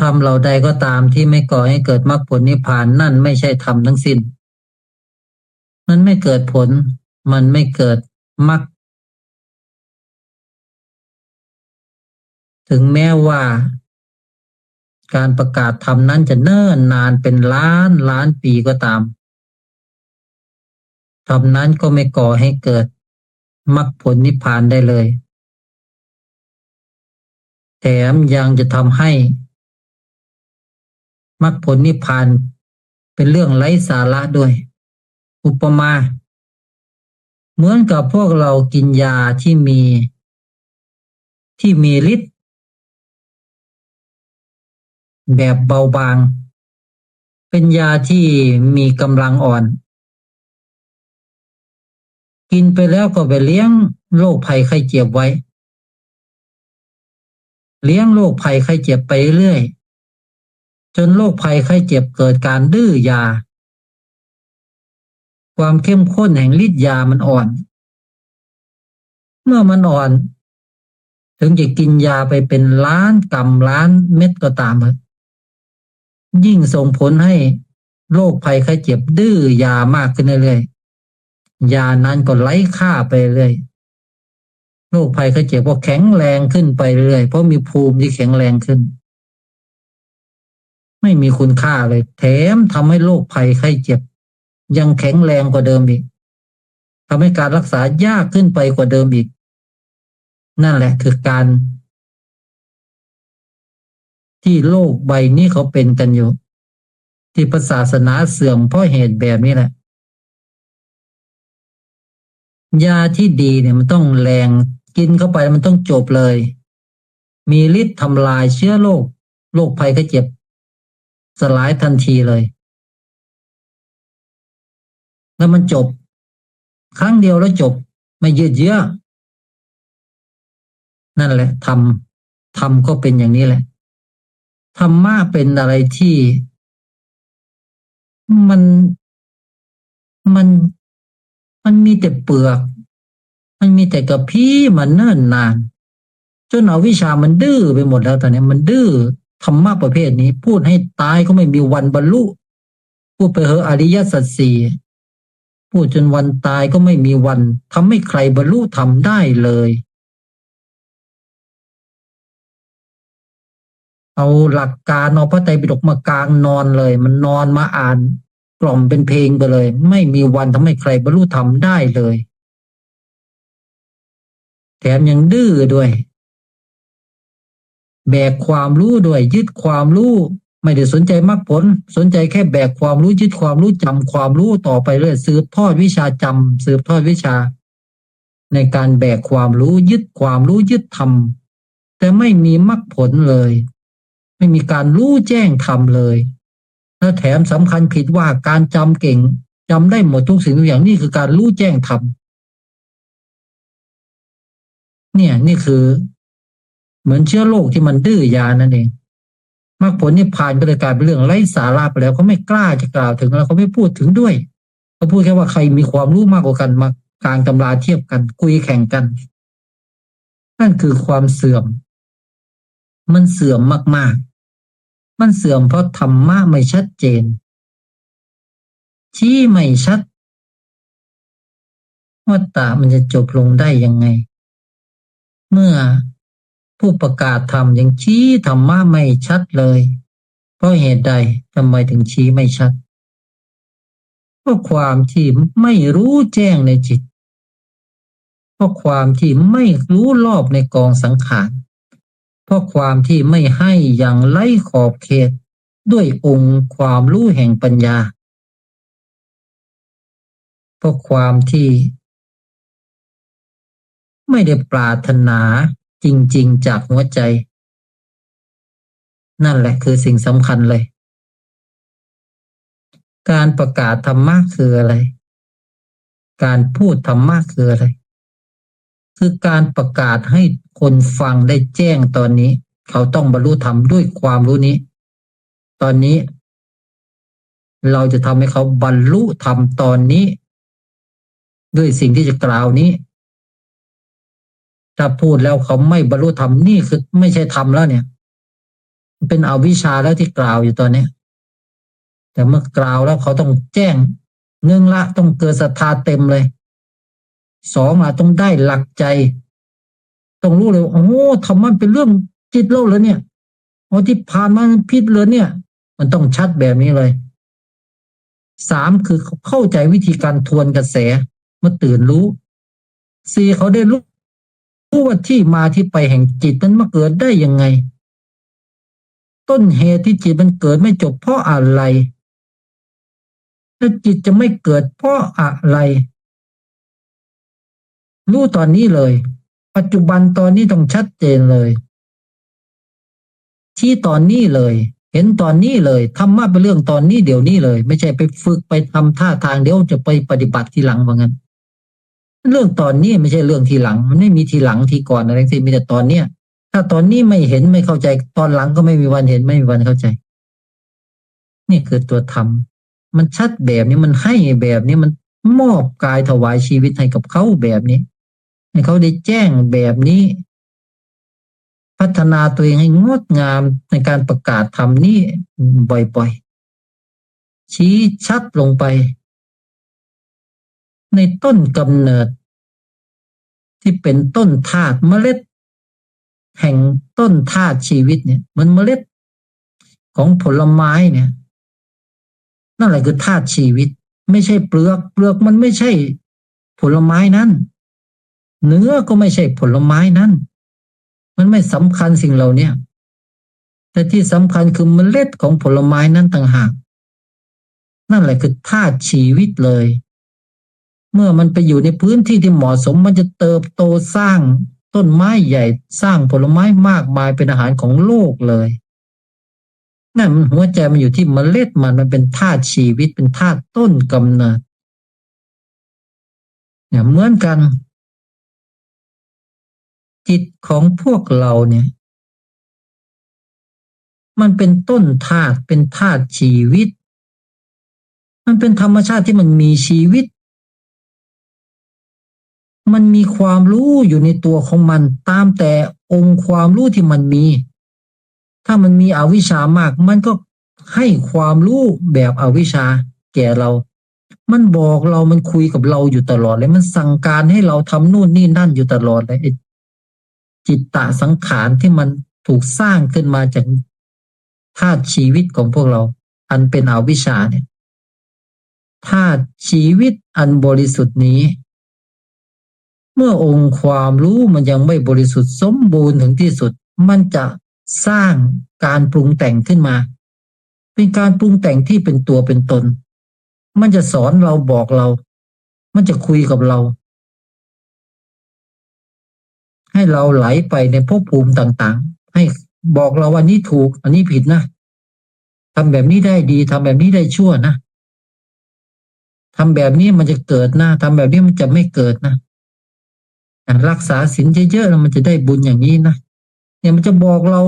ธรรมเหล่าใดก็ตามที่ไม่ก่อให้เกิดมรรคผลนิพพานนั่นไม่ใช่ธรรมทั้งสิ้นมันไม่เกิดผลมันไม่เกิดมรรคถึงแม้ว่าการประกาศธรรมนั้นจะเนิ่นนานเป็นล้านล้านปีก็ตามธรรมนั้นก็ไม่ก่อให้เกิดมรรคผลนิพพานได้เลยแถมยังจะทำให้มรรคผลนิพพานเป็นเรื่องไร้สาระด้วยอุปมาเหมือนกับพวกเรากินยาที่มีฤทธิ์แบบเบาบางเป็นยาที่มีกำลังอ่อนกินไปแล้วก็ไปเลี้ยงโรคภัยไข้เจ็บไว้เลี้ยงโรคภัยไข้เจ็บไปเรื่อยจนโรคภัยไข้เจ็บเกิดการดื้อยาความเข้มข้นแห่งฤทธิ์ยามันอ่อนเมื่อมันอ่อนถึงจะกินยาไปเป็นล้านกำล้านเม็ดก็ตามยิ่งส่งผลให้โรคภัยไข้เจ็บดื้อยามากขึ้นเรื่อยๆยานั้นก็ไร้ค่าไปเรื่อยโรคภัยไข้เจ็บก็แข็งแรงขึ้นไปเรื่อยเพราะมีภูมิที่แข็งแรงขึ้นไม่มีคุณค่าเลยแถมทำให้โรคภัยไข้เจ็บยังแข็งแรงกว่าเดิมอีกทำให้การรักษายากขึ้นไปกว่าเดิมอีกนั่นแหละคือการที่โลกใบนี้เขาเป็นกันอยู่ที่ศาสนาเสื่อมเพราะเหตุแบบนี้แหละยาที่ดีเนี่ยมันต้องแรงกินเข้าไปมันต้องจบเลยมีฤทธิ์ทำลายเชื้อโรคภัยไข้เจ็บสลายทันทีเลยแล้วมันจบครั้งเดียวแล้วจบไม่ยืดเยื้อนั่นแหละธรรมก็เป็นอย่างนี้แหละธรรมะเป็นอะไรที่มันมันมันมีแต่เปลือกมันมีแต่กระพี้มันเนิ่นนานจนเอาวิชามันดื้อไปหมดแล้วตอนนี้มันดื้อธรรมะประเภทนี้พูดให้ตายก็ไม่มีวันบรรลุพูดไปเหอะอริยสัจสี่พูดจนวันตายก็ไม่มีวันทำให้ใครบรรลุธรรมได้เลยเอาหลักการเอาพระไตรปิฎกมากลางนอนเลยมันนอนมาอ่านกล่อมเป็นเพลงไปเลยไม่มีวันทำให้ใครบรรลุธรรมได้เลยแถมยังดื้อด้วยแบกความรู้ด้วยยึดความรู้ไม่ได้สนใจมรรคผลสนใจแค่แบกความรู้ยึดความรู้จำความรู้ต่อไปเรื่อยสืบทอดวิชาจำสืบทอดวิชาในการแบกความรู้ยึดความรู้ยึดธรรมแต่ไม่มีมรรคผลเลยไม่มีการรู้แจ้งธรรมเลยและแถมสำคัญผิดว่าการจำเก่งจำได้หมดทุกสิ่งทุกอย่างนี่คือการรู้แจ้งธรรมเนี่ยนี่คือเหมือนเชื้อโรคที่มันดื้อยานั่นเองมรรคผลนิพพานก็เลยกลายเป็นเรื่องไร้สาระไปแล้วเขาไม่กล้าจะกล่าวถึงแล้วเขาไม่พูดถึงด้วยเขาพูดแค่ว่าใครมีความรู้มากกว่ากันมากลางตำราเทียบกันคุยแข่งกันนั่นคือความเสื่อมมันเสื่อมมากๆมันเสื่อมเพราะธรรมะไม่ชัดเจนชี้ไม่ชัดว่าตามันจะจบลงได้ยังไงเมื่อผู้ประกาศธรรมยังชี้ธรรมะไม่ชัดเลยเพราะเหตุใดทำไมถึงชี้ไม่ชัดเพราะความที่ไม่รู้แจ้งในจิตเพราะความที่ไม่รู้รอบในกองสังขารเพราะความที่ไม่ให้อย่างไร้ขอบเขตด้วยองค์ความรู้แห่งปัญญาเพราะความที่ไม่ได้ปรารถนาจริงๆจากหัวใจนั่นแหละคือสิ่งสำคัญเลยการประกาศธรรมะคืออะไรการพูดธรรมะคืออะไรคือการประกาศให้คนฟังได้แจ้งตอนนี้เขาต้องบรรลุธรรมด้วยความรู้นี้ตอนนี้เราจะทำให้เขาบรรลุธรรมตอนนี้ด้วยสิ่งที่จะกล่าวนี้ถ้าพูดแล้วเขาไม่บรรลุธรรมนี่คือไม่ใช่ธรรมแล้วเนี่ย เป็นอวิชชาแล้วที่กล่าวอยู่ตอนนี้แต่เมื่อกล่าวแล้วเขาต้องแจ้งหนึ่งละต้องเกิดศรัทธาเต็มเลยสองละต้องได้หลักใจต้องรู้เลยโอ้ธรรมะเป็นเรื่องจิตเราเลยเนี่ยโอ้ที่ผ่านมาผิดเลยเนี่ยมันต้องชัดแบบนี้เลยสามคือเขาเข้าใจวิธีการทวนกระแสมาตื่นรู้สี่เขาได้รู้ว่าที่มาที่ไปแห่งจิตมันมาเกิดได้ยังไงต้นเหตุที่จิตมันเกิดไม่จบเพราะอะไรแล้วจิตจะไม่เกิดเพราะอะไรรู้ตอนนี้เลยปัจจุบันตอนนี้ต้องชัดเจนเลยที่ตอนนี้เลยเห็นตอนนี้เลยธรรมะเป็นเรื่องตอนนี้เดี๋ยวนี้เลยไม่ใช่ไปฝึกไปทำท่าทางเดี๋ยวจะไปปฏิบัติทีหลังว่างั้นเรื่องตอนนี้ไม่ใช่เรื่องทีหลังมันไม่มีทีหลังทีก่อนอะไรทั้งสิ้นมีแต่ตอนเนี้ยถ้าตอนนี้ไม่เห็นไม่เข้าใจตอนหลังก็ไม่มีวันเห็นไม่มีวันเข้าใจนี่คือตัวธรรมมันชัดแบบนี้มันให้แบบนี้มันมอบกายถวายชีวิตให้กับเขาแบบนี้ให้เขาได้แจ้งแบบนี้พัฒนาตัวเองให้งดงามในการประกาศธรรมนี้บ่อยๆชี้ชัดลงไปในต้นกำเนิดที่เป็นต้นธาตุเมล็ดแห่งต้นธาตุชีวิตเนี่ยมันเมล็ดของผลไม้เนี่ยนั่นแหละคือธาตุชีวิตไม่ใช่เปลือกเปลือกมันไม่ใช่ผลไม้นั้นเนื้อก็ไม่ใช่ผลไม้นั้นมันไม่สำคัญสิ่งเหล่านี้แต่ที่สำคัญคือเมล็ดของผลไม้นั้นต่างหากนั่นแหละคือธาตุชีวิตเลยเมื่อมันไปอยู่ในพื้นที่ที่เหมาะสมมันจะเติบโตสร้างต้นไม้ใหญ่สร้างผลไม้มากมายเป็นอาหารของโลกเลยนั่นมันหัวใจมันอยู่ที่เมล็ดมันเป็นธาตุชีวิตเป็นธาตุต้นกำเนิดเนี่ยเหมือนกันจิตของพวกเราเนี่ยมันเป็นต้นธาตุเป็นธาตุชีวิตมันเป็นธรรมชาติที่มันมีชีวิตมันมีความรู้อยู่ในตัวของมันตามแต่องค์ความรู้ที่มันมีถ้ามันมีอวิชชามากมันก็ให้ความรู้แบบอวิชชาแก่เรามันบอกเรามันคุยกับเราอยู่ตลอดเลยมันสั่งการให้เราทำนู่นนี่นั่นอยู่ตลอดเลยจิตตสังขารที่มันถูกสร้างขึ้นมาจากธาตุชีวิตของพวกเราอันเป็นอวิชชาเนี่ยธาตุชีวิตอันบริสุทธิ์นี้เมื่อองค์ความรู้มันยังไม่บริสุทธิ์สมบูรณ์ถึงที่สุดมันจะสร้างการปรุงแต่งขึ้นมาเป็นการปรุงแต่งที่เป็นตัวเป็นตนมันจะสอนเราบอกเรามันจะคุยกับเราให้เราไหลไปในภพภูมิต่างๆให้บอกเราว่านี้ถูกอันนี้ผิดนะทำแบบนี้ได้ดีทำแบบนี้ได้ชั่วนะทำแบบนี้มันจะเกิดนะทำแบบนี้มันจะไม่เกิดนะรักษาศีลเยอะๆแล้วมันจะได้บุญอย่างนี้นะเนี่ยมันจะบอกเรา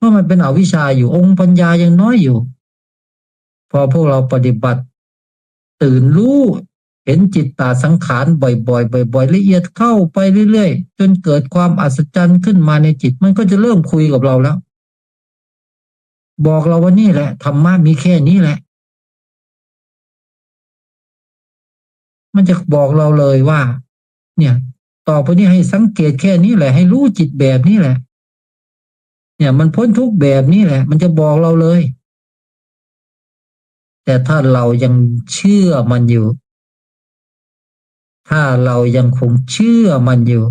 ว่ามันเป็นอวิชชาอยู่องค์ปัญญายังน้อยอยู่พอพวกเราปฏิบัติตื่นรู้เห็นจิตตสังขารบ่อยๆบ่อยๆละเอียดเข้าไปเรื่อยๆจนเกิดความอัศจรรย์ขึ้นมาในจิตมันก็จะเริ่มคุยกับเราแล้วบอกเราว่านี่แหละธรรมะมีแค่นี้แหละมันจะบอกเราเลยว่าเนี่ยต่อไปนี้ให้สังเกตแค่นี้แหละให้รู้จิตแบบนี้แหละเนี่ยมันพ้นทุกข์แบบนี้แหละมันจะบอกเราเลยแต่ถ้าเรายังเชื่อมันอยู่ถ้าเรายังคงเชื่อมันอยู่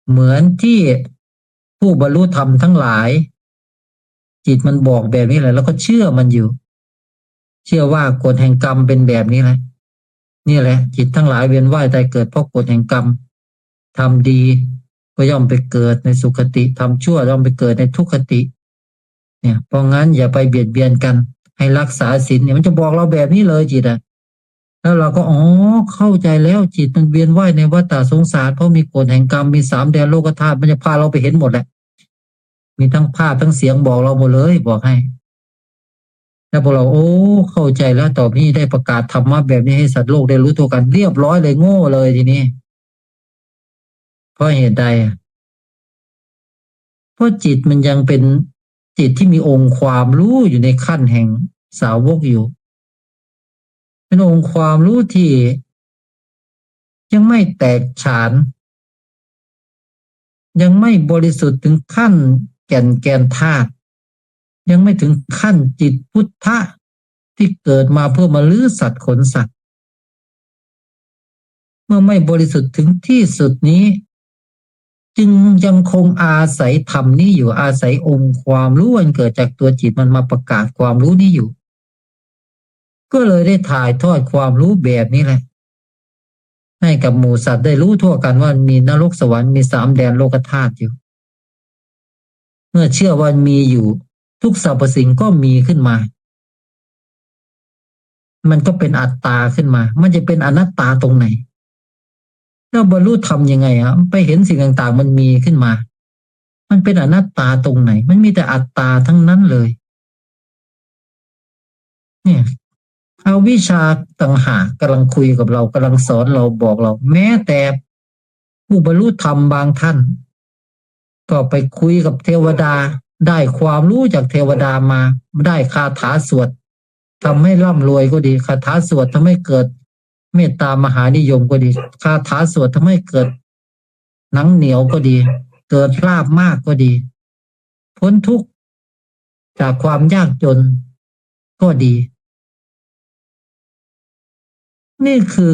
เหมือนที่ผู้บรรลุธรรมทั้งหลายจิตมันบอกแบบนี้แหละแล้วก็เชื่อมันอยู่เชื่อว่ากฎแห่งกรรมเป็นแบบนี้แหละนี่แหละจิตทั้งหลายเวียนว่ายตายเกิดเพราะกฎแห่งกรรมทำดีก็ย่อมไปเกิดในสุคติทำชั่วย่อมไปเกิดในทุกขติเนี่ยเพราะงั้นอย่าไปเบียดเบียนกันให้รักษาศีลเนี่ยมันจะบอกเราแบบนี้เลยจิตอ่ะแล้วเราก็อ๋อเข้าใจแล้วจิตมันเวียนว่ายในวัฏสงสารเพราะมีกฎแห่งกรรมมีสามแดนโลกธาตุมันจะพาเราไปเห็นหมดแหละมีทั้งภาพทั้งเสียงบอกเราหมดเลยบอกให้แล้วพวกเราโอ้เข้าใจแล้วต่อไปนี้ได้ประกาศธรรมะแบบนี้ให้สัตว์โลกได้รู้ตัวกันเรียบร้อยเลยโง่เลยทีนี้เพราะเหตุใดเพราะจิตมันยังเป็น จิตที่มีองค์ความรู้อยู่ในขั้นแห่งสาวกอยู่เป็นองค์ความรู้ที่ยังไม่แตกฉานยังไม่บริสุทธิ์ถึงขั้นแก่นธาตุยังไม่ถึงขั้นจิตพุทธะที่เกิดมาเพื่อมาลื้อสัตว์ขนสัตว์เมื่อไม่บริสุทธิ์ถึงที่สุดนี้จึงยังคงอาศัยธรรมนี้อยู่อาศัยองค์ความรู้อันเกิดจากตัวจิตมันมาประกาศความรู้นี้อยู่ก็เลยได้ถ่ายทอดความรู้แบบนี้แหละให้กับหมู่สัตว์ได้รู้ทั่วกันว่ามีนรกสวรรค์มีสามแดนโลกธาตุอยู่เมื่อเชื่อว่ามีอยู่ทุกสรรพสิ่งก็มีขึ้นมามันก็เป็นอัตตาขึ้นมามันจะเป็นอนัตตาตรงไหนแล้วบรรลุธรรมยังไงอ่ะไปเห็นสิ่งต่างๆมันมีขึ้นมามันเป็นอนัตตาตรงไหนมันมีแต่อัตตาทั้งนั้นเลยเนี่ยเอาวิชาต่างหากกำลังคุยกับเรากำลังสอนเราบอกเราแม้แต่ผู้บรรลุธรรมบางท่านก็ไปคุยกับเทวดาได้ความรู้จากเทวดามาได้คาถาสวดทำให้ร่ำรวยก็ดีคาถาสวดทำให้เกิดเมตตามหานิยมก็ดีคาถาสวดทำให้เกิดหนังเหนียวก็ดีเกิดลาภมากก็ดีพ้นทุกข์จากความยากจนก็ดีนี่คือ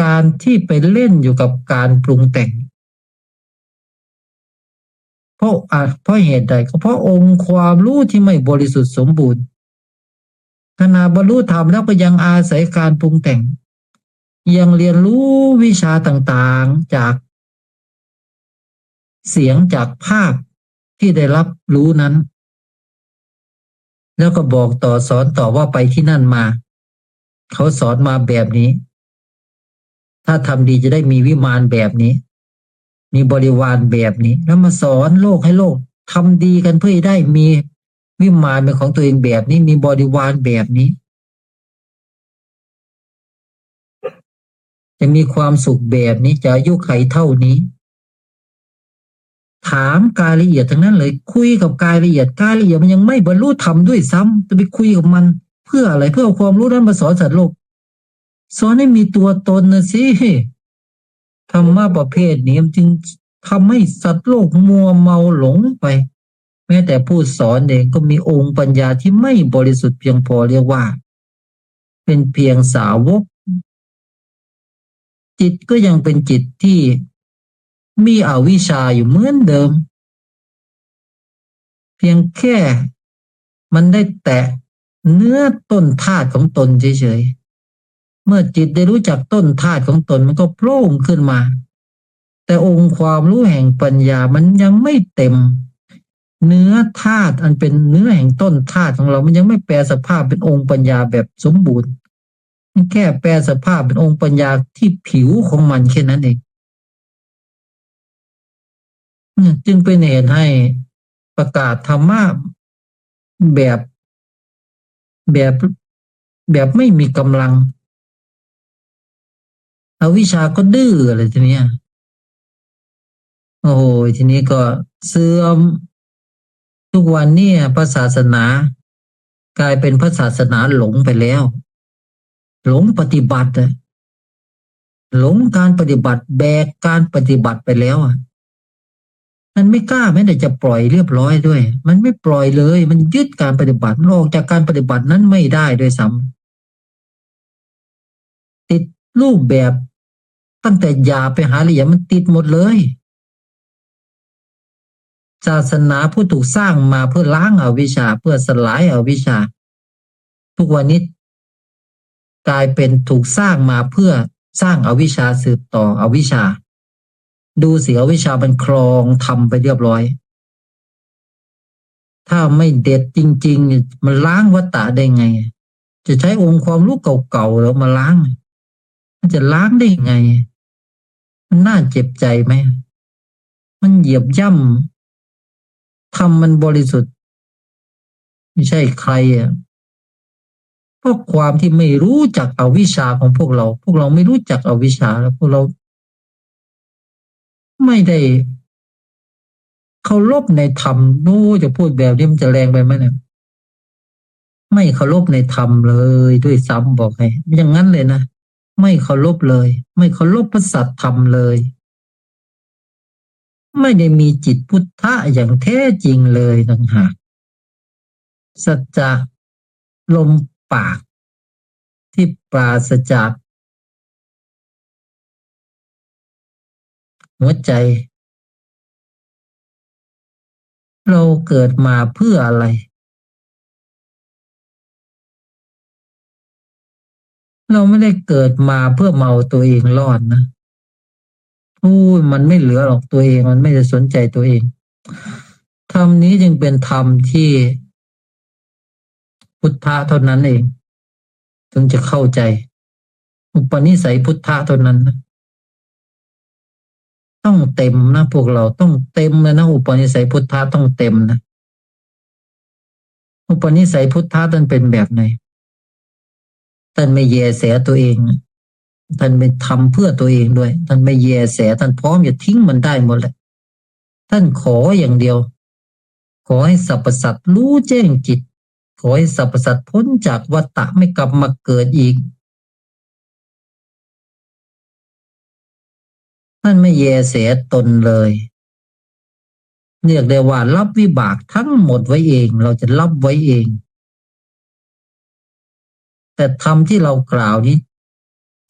การที่ไปเล่นอยู่กับการปรุงแต่งเพราะเหตุใดก็เพราะองค์ความรู้ที่ไม่บริสุทธิ์สมบูรณ์ขณะบรรลุธรรมแล้วก็ยังอาศัยการปรุงแต่งยังเรียนรู้วิชาต่างๆจากเสียงจากภาพที่ได้รับรู้นั้นแล้วก็บอกต่อสอนต่อว่าไปที่นั่นมาเขาสอนมาแบบนี้ถ้าทำดีจะได้มีวิมานแบบนี้มีบริวารแบบนี้แล้วมาสอนโลกให้โลกทำดีกันเพื่อได้มีวิมานเป็นของตัวเองแบบนี้มีบริวารแบบนี้จะมีความสุขแบบนี้จะอายุขัยเท่านี้ถามกายละเอียดทั้งนั้นเลยคุยกับกายละเอียดมันยังไม่บรรลุธรรมด้วยซ้ำจะไปคุยกับมันเพื่ออะไรเพื่อเอาความรู้นั้นมาสอนสัตว์โลกสอนให้มีตัวตนนะสิธรรมะประเภทนี้มันจึงทำให้สัตว์โลกมัวเมาหลงไปแม้แต่ผู้สอนเองก็มีองค์ปัญญาที่ไม่บริสุทธิ์เพียงพอเรียกว่าเป็นเพียงสาวกจิตก็ยังเป็นจิตที่มีอวิชชาอยู่เหมือนเดิมเพียงแค่มันได้แตะเนื้อต้นธาตุของตนเฉยๆเมื่อจิตได้รู้จักต้นธาตุของตนมันก็โผล่ขึ้นมาแต่องค์ความรู้แห่งปัญญามันยังไม่เต็มเนื้อธาตุอันเป็นเนื้อแห่งต้นธาตุของเรามันยังไม่แปลสภาพเป็นองค์ปัญญาแบบสมบูรณ์มันแค่แปลสภาพเป็นองค์ปัญญาที่ผิวของมันแค่นั้นเองจึงเป็นเหตุให้ประกาศธรรมะแบบแบบแบบไม่มีกำลังอวิชชาก็ดื้ออะไรทีเนี้ยโอ้โหทีนี้ก็เสื่อมทุกวันเนี่ยพระศาสนากลายเป็นพระศาสนาหลงไปแล้วหลงปฏิบัติหลงการปฏิบัติแบกการปฏิบัติไปแล้วมันไม่กล้าแม้แต่จะปล่อยเรียบร้อยด้วยมันไม่ปล่อยเลยมันยึดการปฏิบัติออกจากการปฏิบัตินั้นไม่ได้ด้วยซ้ำติดรูปแบบตั้งแต่หยาบไปหาละเอียดมันติดหมดเลยศาสนาผู้ถูกสร้างมาเพื่อล้างอวิชชาเพื่อสลายอวิชชาทุกวันนี้กลายเป็นถูกสร้างมาเพื่อสร้างอวิชชาสืบต่ออวิชชาดูสิอวิชชามันครองทำไปเรียบร้อยถ้าไม่เด็ดจริงๆมันล้างวัฏฏะได้ไงจะใช้องค์ความรู้เก่าๆแล้วมาล้างมันจะล้างได้ไงมันน่าเจ็บใจไหมมันเหยียบย่ำทำมันบริสุทธิ์ไม่ใช่ใครเพราะความที่ไม่รู้จักอวิชชาของพวกเราไม่รู้จักอวิชชาแล้วพวกเราไม่ได้ เคารพในธรรมนู้จะพูดแบบนี้มันจะแรงไปไหมเนี่ยไม่เคารพในธรรมเลยด้วยซ้ำบอกให้อย่างนั้นเลยนะไม่เคารพเลยไม่เคารพพระสัตธรรมเลยไม่ได้มีจิตพุทธะอย่างแท้จริงเลยต่างหากสัจจะลมปากที่ปราศจากหัวใจเราเกิดมาเพื่ออะไรเราไม่ได้เกิดมาเพื่อเมาตัวเองรอดนะพูดมันไม่เหลือหรอกตัวเองมันไม่ได้สนใจตัวเองธรรมนี้จึงเป็นธรรมที่พุทธะเท่านั้นเองถึงจะเข้าใจอุปนิสัยพุทธะเท่านั้นนะต้องเต็มนะพวกเราต้องเต็มเลยนะอุปนิสัยพุทธะต้องเต็มนะอุปนิสัยพุทธะท่านเป็นแบบไหนท่านไม่แยแสตัวเองท่านไม่ทำเพื่อตัวเองด้วยท่านไม่แยแสท่านพร้อมจะทิ้งมันได้หมดแหละท่านขออย่างเดียวขอให้สรรพสัตว์รู้แจ้งจิตขอให้สรรพสัตว์พ้นจากวัฏฏะไม่กลับมาเกิดอีกท่านไม่แยแสตนเลยเรียกได้ว่ารับวิบากทั้งหมดไว้เองเราจะรับไว้เองแต่ธรรมที่เรากล่าวนี้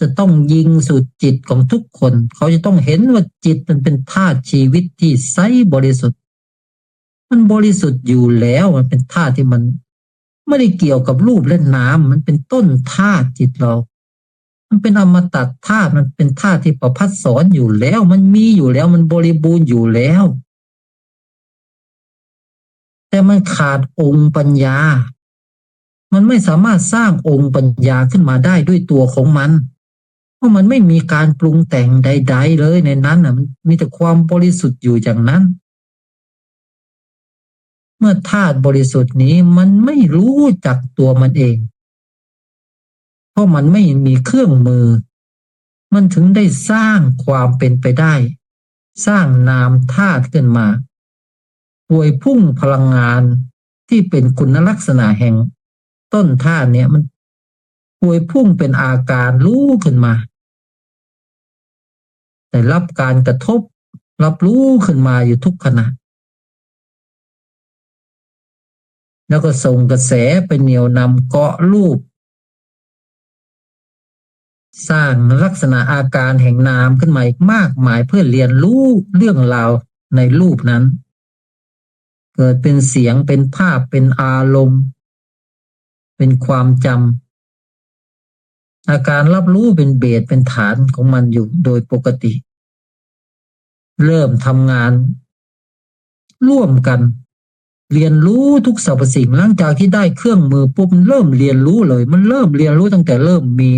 จะต้องยิงสู่จิตของทุกคนเขาจะต้องเห็นว่าจิตมันเป็นธาตุชีวิตที่ใสบริสุทธิ์มันบริสุทธิ์อยู่แล้วมันเป็นธาตุที่มันไม่ได้เกี่ยวกับรูปและนามมันเป็นต้นธาตุจิตเรามันเป็นอมตะธาตุมันเป็นธาตุที่ประพัดสอนอยู่แล้วมันมีอยู่แล้วมันบริบูรณ์อยู่แล้วแต่มันขาดองค์ปัญญามันไม่สามารถสร้างองค์ปัญญาขึ้นมาได้ด้วยตัวของมันเพราะมันไม่มีการปรุงแต่งใดๆเลยในนั้นน่ะมันมีแต่ความบริสุทธิ์อยู่อย่างนั้นเมื่อธาตุบริสุทธิ์นี้มันไม่รู้จักตัวมันเองเพราะมันไม่มีเครื่องมือมันถึงได้สร้างความเป็นไปได้สร้างนามธาตุขึ้นมาพวยพุ่งพลังงานที่เป็นคุณลักษณะแห่งต้นธาตุเนี่ยมันพวยพุ่งเป็นอาการรู้ขึ้นมาได้รับการกระทบรับรู้ขึ้นมาอยู่ทุกขณะแล้วก็ส่งกระแสไปเหนี่ยวนำเกาะรูปสร้างลักษณะอาการแห่งนามขึ้นมาอีกมากมายเพื่อเรียนรู้เรื่องราวในรูปนั้นเกิดเป็นเสียงเป็นภาพเป็นอารมณ์เป็นความจำอาการรับรู้เป็นเบสเป็นฐานของมันอยู่โดยปกติเริ่มทำงานร่วมกันเรียนรู้ทุกสรรพสิ่งหลังจากที่ได้เครื่องมือปุ๊บมันเริ่มเรียนรู้เลยมันเริ่มเรียนรู้ตั้งแต่เริ่มมี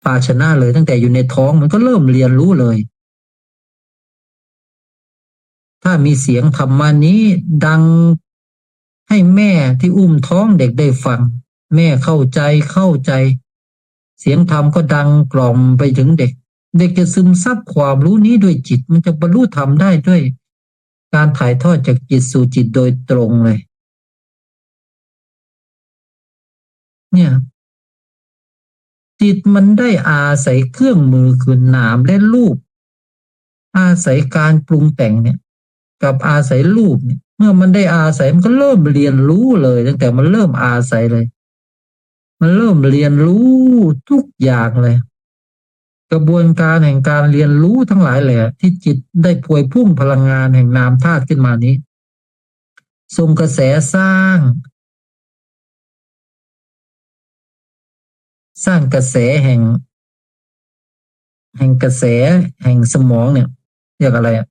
ภาชนะเลยตั้งแต่อยู่ในท้องมันก็เริ่มเรียนรู้เลยถ้ามีเสียงธรรมานี้ดังให้แม่ที่อุ้มท้องเด็กได้ฟังแม่เข้าใจเสียงธรรมก็ดังกล่อมไปถึงเด็กเด็กจะซึมซับความรู้นี้ด้วยจิตมันจะบรรลุธรรมได้ด้วยการถ่ายทอดจากจิตสู่จิตโดยตรงเลยเนี่ยจิตมันได้อาศัยเครื่องมือคือนามและรูปอาศัยการปรุงแต่งเนี่ยกับอาศัยรูปเนี่ยเมื่อมันได้อาศัยมันก็เริ่มเรียนรู้เลยตั้งแต่มันเริ่มอาศัยเลยมันเริ่มเรียนรู้ทุกอย่างเลยกระบวนการแห่งการเรียนรู้ทั้งหลายแหละที่จิตได้พวยพุ่งพลังงานแห่งนามธาตุขึ้นมานี้ส่งกระแสสร้างกระแสแห่งกระแสแห่งสมองเนี่ยเรียกอะไรอ่ะ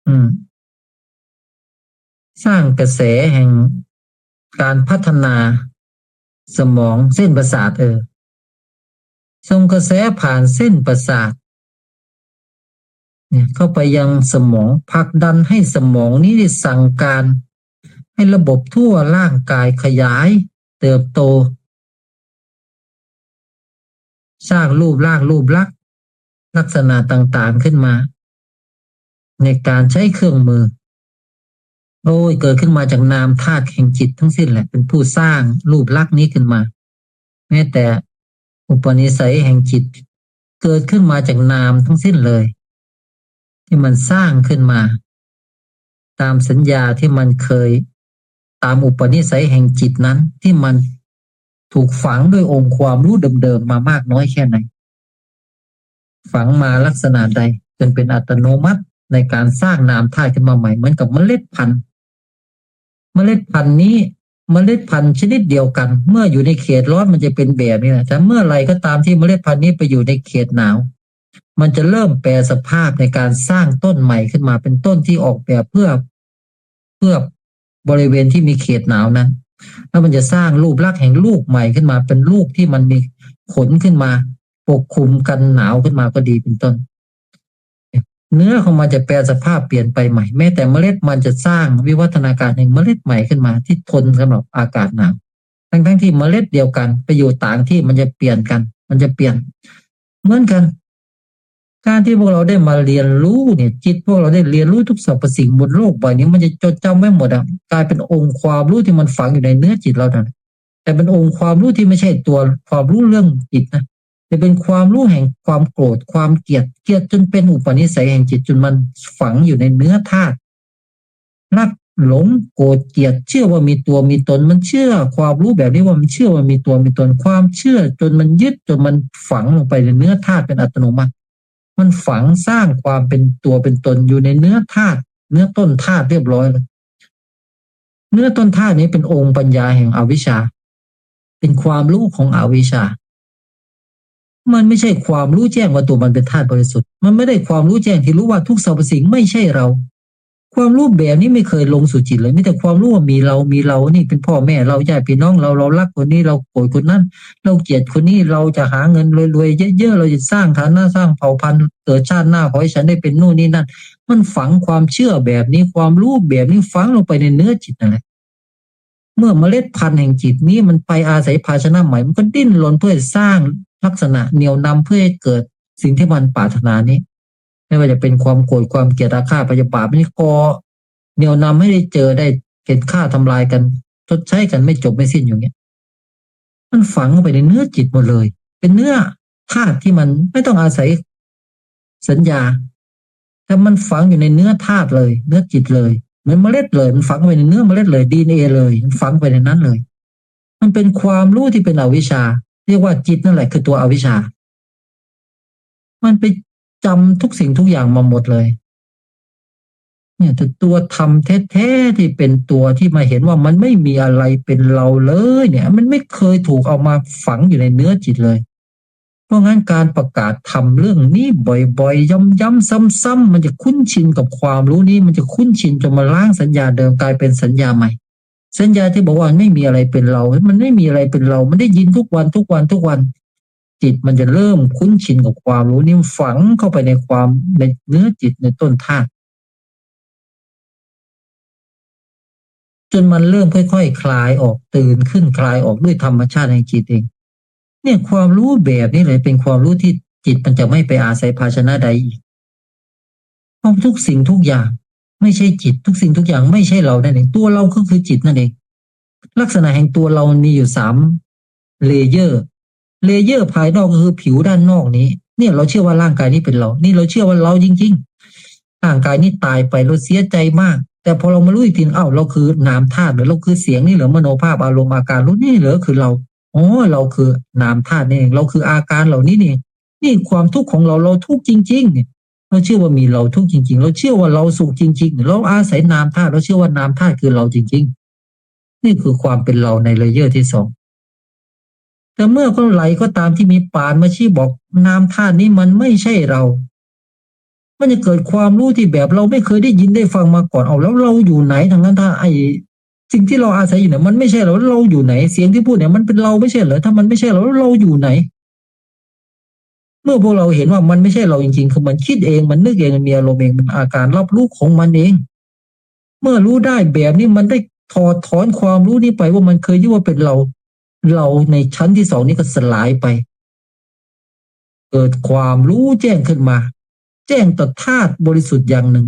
อืมสร้างกระแสแห่งการพัฒนาสมองเส้นประสาทส่งกระแสผ่านเส้นประสาทเนี่ยเข้าไปยังสมองผลักดันให้สมองนี้ได้สั่งการให้ระบบทั่วร่างกายขยายเติบโตสร้างรูปร่างรูปลักษณ์ลักษณะต่างๆขึ้นมาในการใช้เครื่องมือ โอ้ยเกิดขึ้นมาจากนามธาตุแห่งจิตทั้งสิ้นแหละเป็นผู้สร้างรูปลักษณ์นี้ขึ้นมาแม้แต่อุปนิสัยแห่งจิตเกิดขึ้นมาจากนามทั้งสิ้นเลยที่มันสร้างขึ้นมาตามสัญญาที่มันเคยตามอุปนิสัยแห่งจิตนั้นที่มันถูกฝังด้วยองค์ความรู้เดิมๆมามากน้อยแค่ไหนฝังมาลักษณะใดจนเป็นอัตโนมัติในการสร้างนามธาตุขึ้นมาใหม่เหมือนกับเมล็ดพันธุ์นี้เมล็ดพันธุ์ชนิดเดียวกันเมื่ออยู่ในเขตร้อนมันจะเป็นแบบนี้นะแต่เมื่อไรก็ตามที่เมล็ดพันธุ์นี้ไปอยู่ในเขตหนาวมันจะเริ่มแปรสภาพในการสร้างต้นใหม่ขึ้นมาเป็นต้นที่ออกแบบเพื่อบริเวณที่มีเขตหนาวนั้นแล้วมันจะสร้างรูปลักษณ์แห่งลูกใหม่ขึ้นมาเป็นลูกที่มันมีขนขึ้นมาปกคลุมกันหนาวขึ้นมาก็ดีเป็นต้นเนื้อของมันจะแปรสภาพเปลี่ยนไปใหม่แม้แต่เมล็ดมันจะสร้างวิวัฒนาการแห่งเมล็ดใหม่ขึ้นมาที่ทนสำหรับอากาศหนาวทั้งที่เมล็ดเดียวกันไปอยู่ต่างที่มันจะเปลี่ยนกันมันจะเปลี่ยนเหมือนกันการที่พวกเราได้มาเรียนรู้เนี่ยจิตพวกเราได้เรียนรู้ทุกสรรพสิ่งบนโลกใบนี้มันจะจดจำไว้หมดอ่ะกลายเป็นองค์ความรู้ที่มันฝังอยู่ในเนื้อจิตเราแต่เป็นองค์ความรู้ที่ไม่ใช่ตัวความรู้เรื่องจิตนะแต่เป็นความรู้แห่งความโกรธความเกลียดจนเป็นอุปนิสัยแห่งจิตจนมันฝังอยู่ในเนื้อธาตุรักหลงโกรธเกลียดเชื่อว่ามีตัวมีตนมันเชื่อความรู้แบบนี้ว่ามันเชื่อว่ามีตัวมีตนความเชื่อจนมันยึดจนมันฝังลงไปในเนื้อธาตุเป็นอัตโนมัติมันฝังสร้างความเป็นตัวเป็นตนอยู่ในเนื้อธาตุเนื้อต้นธาตุเรียบร้อยเลยเนื้อต้นธาตุนี้เป็นองค์ปัญญาแห่งอวิชชาเป็นความรู้ของอวิชชามันไม่ใช่ความรู้แจ้งว่าตัวมันเป็นธาตุบริสุทธิ์มันไม่ได้ความรู้แจ้งที่รู้ว่าทุกสรรพสิ่งไม่ใช่เราความรู้แบบนี้ไม่เคยลงสู่จิตเลยมีแต่ความรู้ว่ามีเรานี่เป็นพ่อแม่เราญาติพี่น้องเรารักคนนี้เราโกรธคนนั้นเราเกลียดคนนี้เราจะหาเงินรวยๆเยอะๆเราจะสร้างฐานะสร้างเผ่าพันธุ์เกิดชาติหน้าขอให้ฉันได้เป็นนู่นนี่นั่นมันฝังความเชื่อแบบนี้ความรู้แบบนี้ฝังลงไปในเนื้อจิตนั่นแหละเมื่อเมล็ดพันธุ์แห่งจิตนี้มันไปอาศัยภาชนะใหม่มันก็ดิ้นรนเพื่อสร้างลักษณะเหนี่ยวนำเพื่อให้เกิดสิ่งที่มันปรารถนานี้ไม่ว่าจะเป็นความโกรธความเกลียดอาฆาตพยาบาทนี่ก่อเหนี่ยวนำให้ได้เจอได้เห็นฆ่าทำลายกันชดใช้กันไม่จบไม่สิ้นอย่างเงี้ยมันฝังเข้าไปในเนื้อจิตหมดเลยเป็นเนื้อธาตุที่มันไม่ต้องอาศัยสัญญาแต่มันฝังอยู่ในเนื้อธาตุเลยเนื้อจิตเลยเหมือนเมล็ดเลยมันฝังไปในเนื้อเมล็ดเลยดีเอ็นเอเลยมันฝังไปในนั้นเลยมันเป็นความรู้ที่เป็นอวิชชาเรียกว่าจิตนั่นแหละคือตัวอวิชชามันไปจำทุกสิ่งทุกอย่างมาหมดเลยเนี่ยแต่ตัวธรรมแท้ๆที่เป็นตัวที่มาเห็นว่ามันไม่มีอะไรเป็นเราเลยเนี่ยมันไม่เคยถูกเอามาฝังอยู่ในเนื้อจิตเลยเพราะงั้นการประกาศทำเรื่องนี้บ่อยๆย้ำๆซ้ำๆมันจะคุ้นชินกับความรู้นี้มันจะคุ้นชินจนมาล้างสัญญาเดิมกลายเป็นสัญญาใหม่สัญญาที่บอกว่าไม่มีอะไรเป็นเรามันไม่มีอะไรเป็นเรามันได้ยินทุกวันจิตมันจะเริ่มคุ้นชินกับความรู้นี้ฝังเข้าไปในความในเนื้อจิตในต้นธาตุจนมันเริ่มค่อยๆคลายออกตื่นขึ้นคลายออกด้วยธรรมชาติในจิตเองเนี่ยความรู้แบบนี้เลยเป็นความรู้ที่จิตมันจะไม่ไปอาศัยภาชนะใดอีกเพราะทุกสิ่งทุกอย่างไม่ใช่จิตทุกสิ่งทุกอย่างไม่ใช่เรานั่นเองตัวเราก็คือจิตนั่นเองลักษณะแห่งตัวเรามีอยู่3 เลเยอร์ภายนอกก็คือผิวด้านนอกนี้เนี่ยเราเชื่อว่าร่างกายนี้เป็นเรานี่เราเชื่อว่าเราจริงๆร่างกายนี้ตายไปเราเสียใจมากแต่พอเรามารู้อีกทีอ้าวเราคือนามธาตุหรือเราคือเสียงนี่หรือมโนภาพอารมณ์อาการรู้นี่หรือคือเราอ๋อเราคือนามธาตุนี่เองเราคืออาการเหล่านี้นี่ความทุกข์ของเราทุกข์จริงๆเนี่ยเราเชื่อว่ามีเราทุกข์จริงๆเราเชื่อว่าเราสุขจริงๆเราอาศัยนามธาตุเราเชื่อว่านามธาตุคือเราจริงๆนี่คือความเป็นเราในเลเยอร์ที่2แต่เมื่อคนไหลก็ตามที่มีปานมาชี้บอกนามธาตุนี้มันไม่ใช่เรามันจะเกิดความรู้ที่แบบเราไม่เคยได้ยินได้ฟังมาก่อนเอาแล้วเราอยู่ไหนทางนั้นถ้าไอ้สิ่งที่เราอาศัยอยู่เนี่ยมันไม่ใช่เราอยู่ไหนเสียงที่พูดเนี่ยมันเป็นเราไม่ใช่เหรอถ้ามันไม่ใช่เราอยู่ไหนเมื่อพวกเราเห็นว่ามันไม่ใช่เราจริงๆคือมันคิดเองมันนึกเองมันมีอารมณ์เองมันอาการรับรู้ของมันเองเมื่อรู้ได้แบบนี้มันได้ถอดถอนความรู้นี้ไปว่ามันเคยยึดว่าเป็นเราในชั้นที่2นี้ก็สลายไปเกิดความรู้แจ้งขึ้นมาแจ้งต่อธาตุบริสุทธิ์อย่างหนึ่ง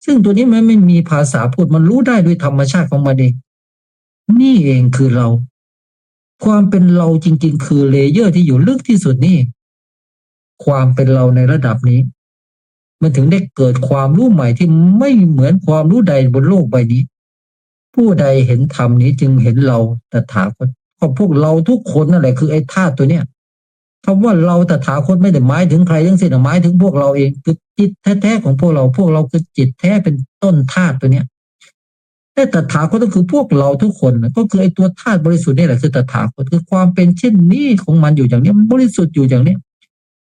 ซึ่งตัวนี้มันไม่มีภาษาพูดมันรู้ได้ด้วยธรรมชาติของมันเองนี่เองคือเราความเป็นเราจริงๆคือเลเยอร์ที่อยู่ลึกที่สุดนี่ความเป็นเราในระดับนี้มันถึงได้เกิดความรู้ใหม่ที่ไม่เหมือนความรู้ใดบนโลกใบนี้ผู้ใดเห็นธรรมนี้จึงเห็นเราตถาคตก็พวกเราทุกคนนั่นแหละคือไอ้ธาตุตัวเนี้ยคำว่าเราตถาคตไม่ได้หมายถึงใครทั้งสิ้นหมายถึงพวกเราเองคือจิตแท้ๆของพวกเราคือจิตแท้เป็นต้นธาตุตัวเนี้ยแต่ตถาคตก็คือพวกเราทุกคนก็คือไอ้ตัวธาตุบริสุทธิ์นี่แหละคือตถาคตคือความเป็นเช่นนี้ของมันอยู่อย่างนี้มันบริสุทธิ์อยู่อย่างนี้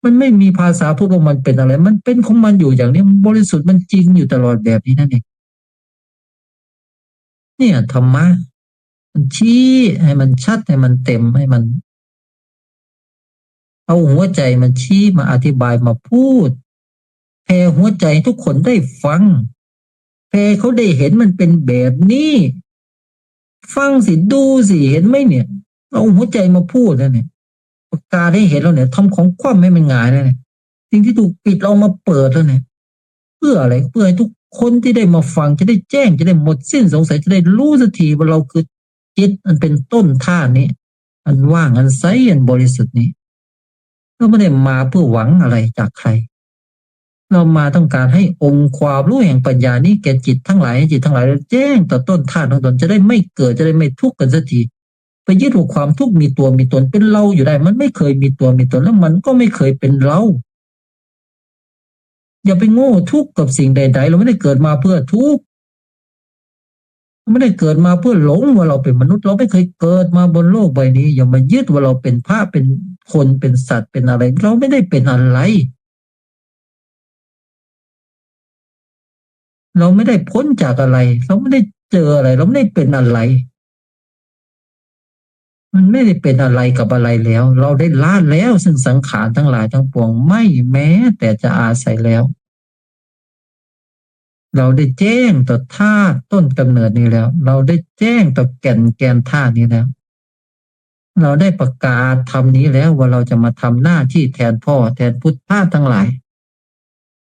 มันไม่มีภาษาพูดว่ามันเป็นอะไรมันเป็นของมันอยู่อย่างนี้มันบริสุทธิ์มันจริงอยู่ตลอดแบบนี้นั่นเองเนี่ยธรรมะมันชี้ให้มันชัดให้มันเต็มให้มันเอาหัวใจมันชี้มาอธิบายมาพูดแผ่หัวใจทุกคนได้ฟังแผ่เขาได้เห็นมันเป็นแบบนี้ฟังสิดูสิเห็นไหมเนี่ยเอาหัวใจมาพูดนะเนี่ยประกาศให้เห็นแล้วเนี่ยทำของคว่ำให้มันหงายแล้วเนี่ยสิ่งที่ถูกปิดเรามาเปิดแล้วเนี่ยเพื่ออะไรเพื่อให้ทุกคนที่ได้มาฟังจะได้แจ้งจะได้หมดสิ้นสงสัยจะได้รู้สักทีว่าเราคือจิตอันเป็นต้นท่านี้อันว่างอันใสอันบริสุทธิ์นี้เราไม่ได้มาเพื่อหวังอะไรจากใครเรามาต้องการให้องค์ความรู้แห่งปัญญานี้แก่จิตทั้งหลายให้จิตทั้งหลายแจ้งต่อต้นธาตุของตนจะได้ไม่เกิดจะได้ไม่ทุกข์กันสักทีไปยึดว่าความทุกข์มีตัวมีตนเป็นเราอยู่ได้มันไม่เคยมีตัวมีตนแล้วมันก็ไม่เคยเป็นเราอย่าไปโง่ทุกข์กับสิ่งใดๆเราไม่ได้เกิดมาเพื่อทุกข์เราไม่ได้เกิดมาเพื่อหลงว่าเราเป็นมนุษย์เราไม่เคยเกิดมาบนโลกใบนี้อย่ามายึดว่าเราเป็นพระเป็นคนเป็นสัตว์เป็นอะไรเราไม่ได้เป็นอะไรเราไม่ได้พ้นจากอะไรเราไม่ได้เจออะไรเราไม่ได้เป็นอะไรมันไม่ได้เป็นอะไรกับอะไรแล้วเราได้ละแล้วซึ่งสังขารทั้งหลายทั้งปวงไม่แม้แต่จะอาศัยแล้วเราได้แจ้งต่อธาตุต้นกำเนิดนี้แล้วเราได้แจ้งต่อแกนธาตุนี้แล้วเราได้ประกาศธรรมนี้แล้วว่าเราจะมาทำหน้าที่แทนพ่อแทนพุทธะทั้งหลาย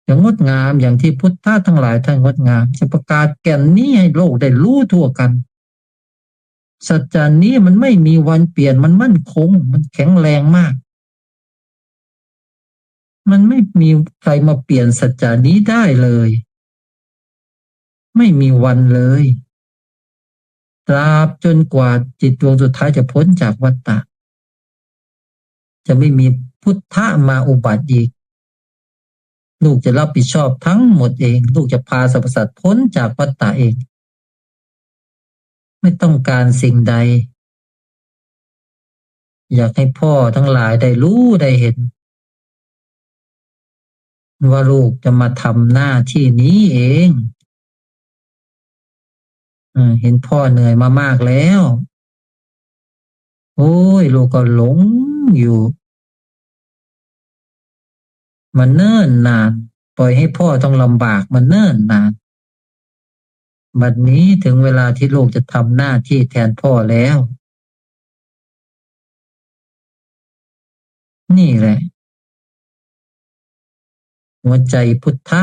อย่างงดงามอย่างที่พุทธะทั้งหลายท่านงดงามจะประกาศแก่นนี้ให้โลกได้รู้ทั่วกันสัจจานี้มันไม่มีวันเปลี่ยนมันมั่นคงมันแข็งแรงมากมันไม่มีใครมาเปลี่ยนสัจจานี้ได้เลยไม่มีวันเลยตราบจนกว่าจิตดวงสุดท้ายจะพ้นจากวัฏฏะจะไม่มีพุทธะมาอุบัติอีกลูกจะรับผิดชอบทั้งหมดเองลูกจะพาสรรพสัตว์พ้นจากวัฏฏะเองไม่ต้องการสิ่งใดอยากให้พ่อทั้งหลายได้รู้ได้เห็นว่าลูกจะมาทำหน้าที่นี้เองเห็นพ่อเหนื่อยมามากแล้วโอ้ยลูกก็หลงอยู่มันเนิ่นนานปล่อยให้พ่อต้องลำบากมันเนิ่นนานบัดนี้ถึงเวลาที่ลูกจะทำหน้าที่แทนพ่อแล้วนี่แหละหัวใจพุทธะ